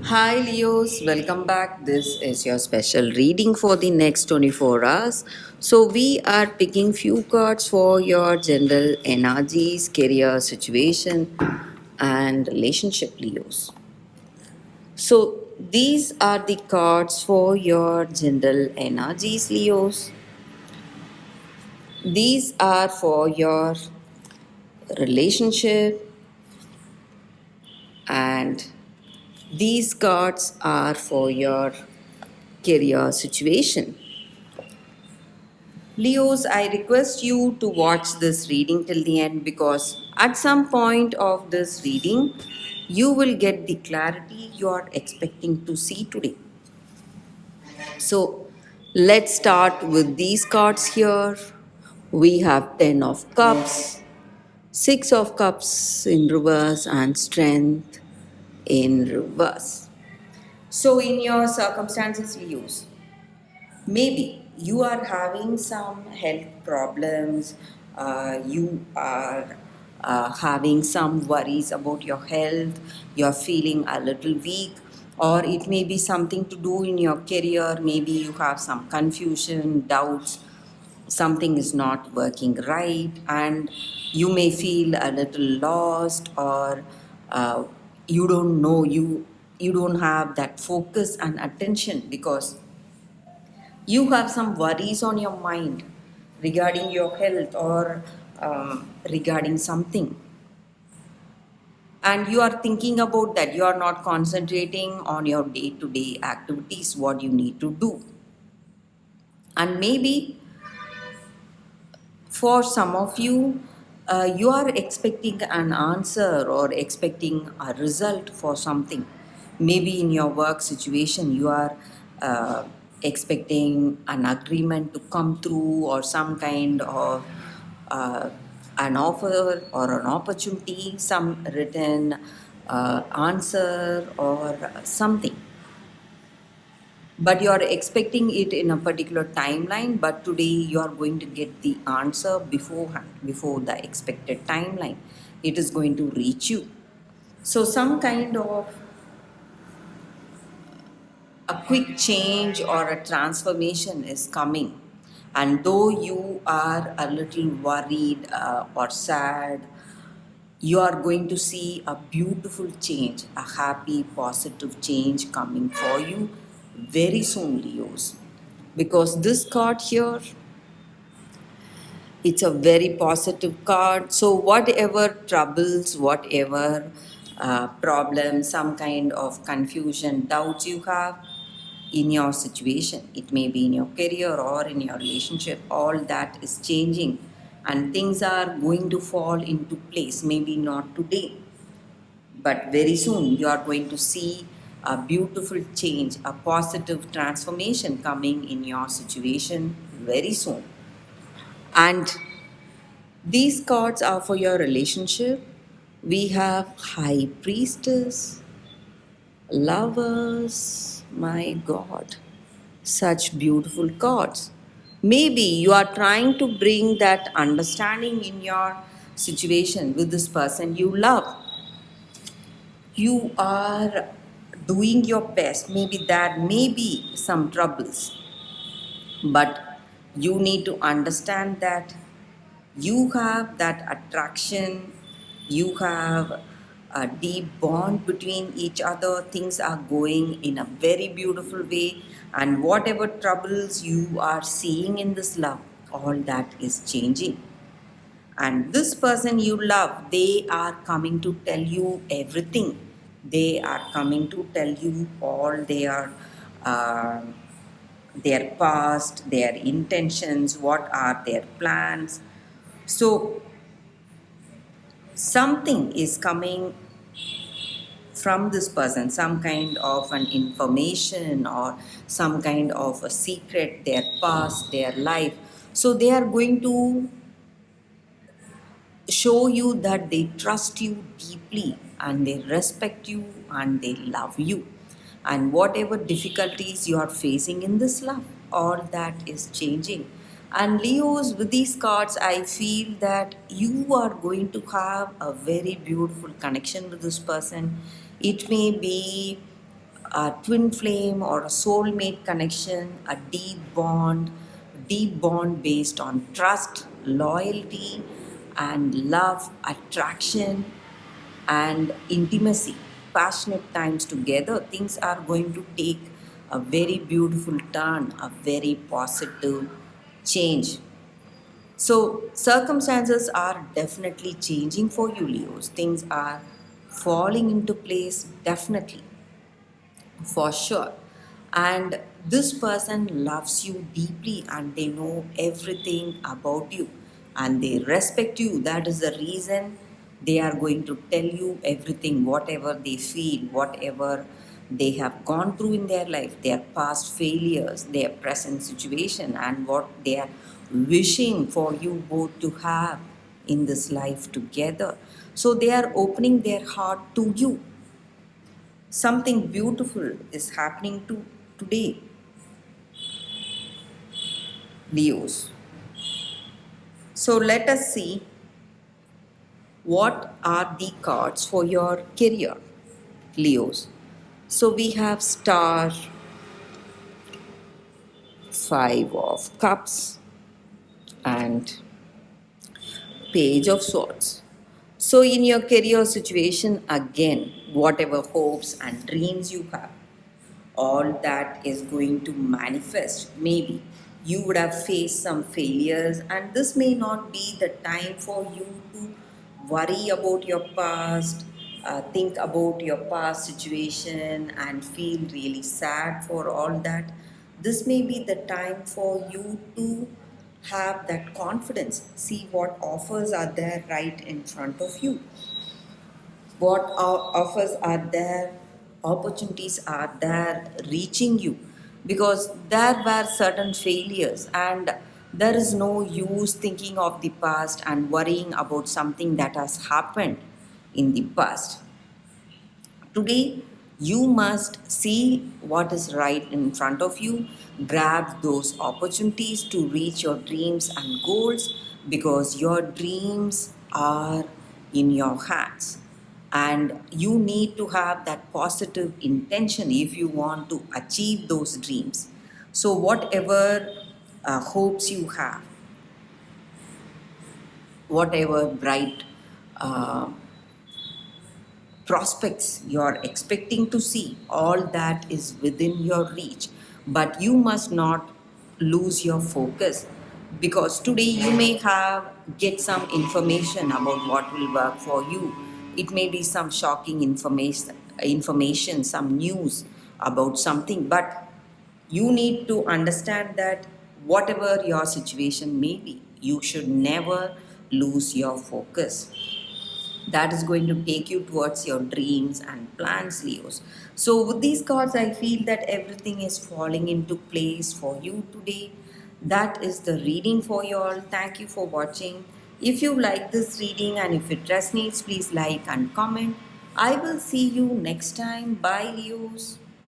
Hi Leos, welcome back. This is your special reading for the next 24 hours. So we are picking few cards for your general energies, career situation and relationship Leos. So these are the cards for your general energies Leos. These are for your relationship and these cards are for your career situation. Leos, I request you to watch this reading till the end because at some point of this reading, you will get the clarity you are expecting to see today. So, let's start with these cards here. We have 10 of cups, 6 of cups in reverse, and strength in reverse. So, in your circumstances, Leos, maybe you are having some health problems, you are having some worries about your health, you're feeling a little weak, or it may be something to do in your career, maybe you have some confusion, doubts, something is not working right, and you may feel a little lost or uh, you don't know you don't have that focus and attention because you have some worries on your mind regarding your health or regarding something, and you are thinking about that, you are not concentrating on your day to day activities, what you need to do. And maybe for some of you, you are expecting an answer or expecting a result for something. Maybe in your work situation, you are expecting an agreement to come through or some kind of uh, an offer or an opportunity, some written answer or something, but you are expecting it in a particular timeline, but today you are going to get the answer beforehand, before the expected timeline it is going to reach you. So some kind of a quick change or a transformation is coming, and though you are a little worried or sad, you are going to see a beautiful change, a happy positive change coming for you very soon, Leos, because this card here, it's a very positive card. So whatever troubles, whatever problems, some kind of confusion, doubts you have in your situation, it may be in your career or in your relationship, all that is changing and things are going to fall into place. Maybe not today, but very soon you are going to see a beautiful change, a positive transformation coming in your situation very soon. And these cards are for your relationship. We have High Priestess, Lovers. My God, such beautiful cards. Maybe you are trying to bring that understanding in your situation with this person you love. You are doing your best. Maybe there may be some troubles, but you need to understand that you have that attraction, you have a deep bond between each other, things are going in a very beautiful way, and whatever troubles you are seeing in this love, all that is changing. And this person you love, they are coming to tell you everything. They are coming to tell you all uh, their past, their intentions, what are their plans. So something is coming from this person, some kind of an information or some kind of a secret, their past, their life. So they are going to show you that they trust you deeply and they respect you and they love you. And whatever difficulties you are facing in this love, all that is changing. And Leos, with these cards, I feel that you are going to have a very beautiful connection with this person. It may be a twin flame or a soulmate connection, a deep bond based on trust, loyalty, and love, attraction, and intimacy, passionate times together. Things are going to take a very beautiful turn, a very positive change. So, circumstances are definitely changing for you, Leos. Things are falling into place, definitely, for sure. And this person loves you deeply and they know everything about you and they respect you. That is the reason they are going to tell you everything, whatever they feel, whatever they have gone through in their life, their past failures, their present situation, and what they are wishing for you both to have in this life together. So they are opening their heart to you. Something beautiful is happening to today, Leos. So let us see what are the cards for your career, Leos. So we have Star, Five of Cups, and Page of Swords. So, in your career situation, again, whatever hopes and dreams you have, all that is going to manifest. Maybe you would have faced some failures, and this may not be the time for you to worry about your past, think about your past situation, and feel really sad for all that. This may be the time for you to have that confidence. See what offers are there right in front of you, what offers are there, opportunities are there reaching you, because there were certain failures and there is no use thinking of the past and worrying about something that has happened in the past. Today, you must see what is right in front of you, grab those opportunities to reach your dreams and goals because your dreams are in your hands. And you need to have that positive intention if you want to achieve those dreams. So, whatever hopes you have, whatever bright uh, prospects you're expecting to see, all that is within your reach. But you must not lose your focus because today you may have get some information about what will work for you. It may be some shocking information, some news about something, but you need to understand that whatever your situation may be, you should never lose your focus. That is going to take you towards your dreams and plans, Leos. So with these cards I feel that everything is falling into place for you today. That is the reading for you all. Thank you for watching. If you like this reading and if it resonates, please like and comment. I will see you next time. Bye, Leos.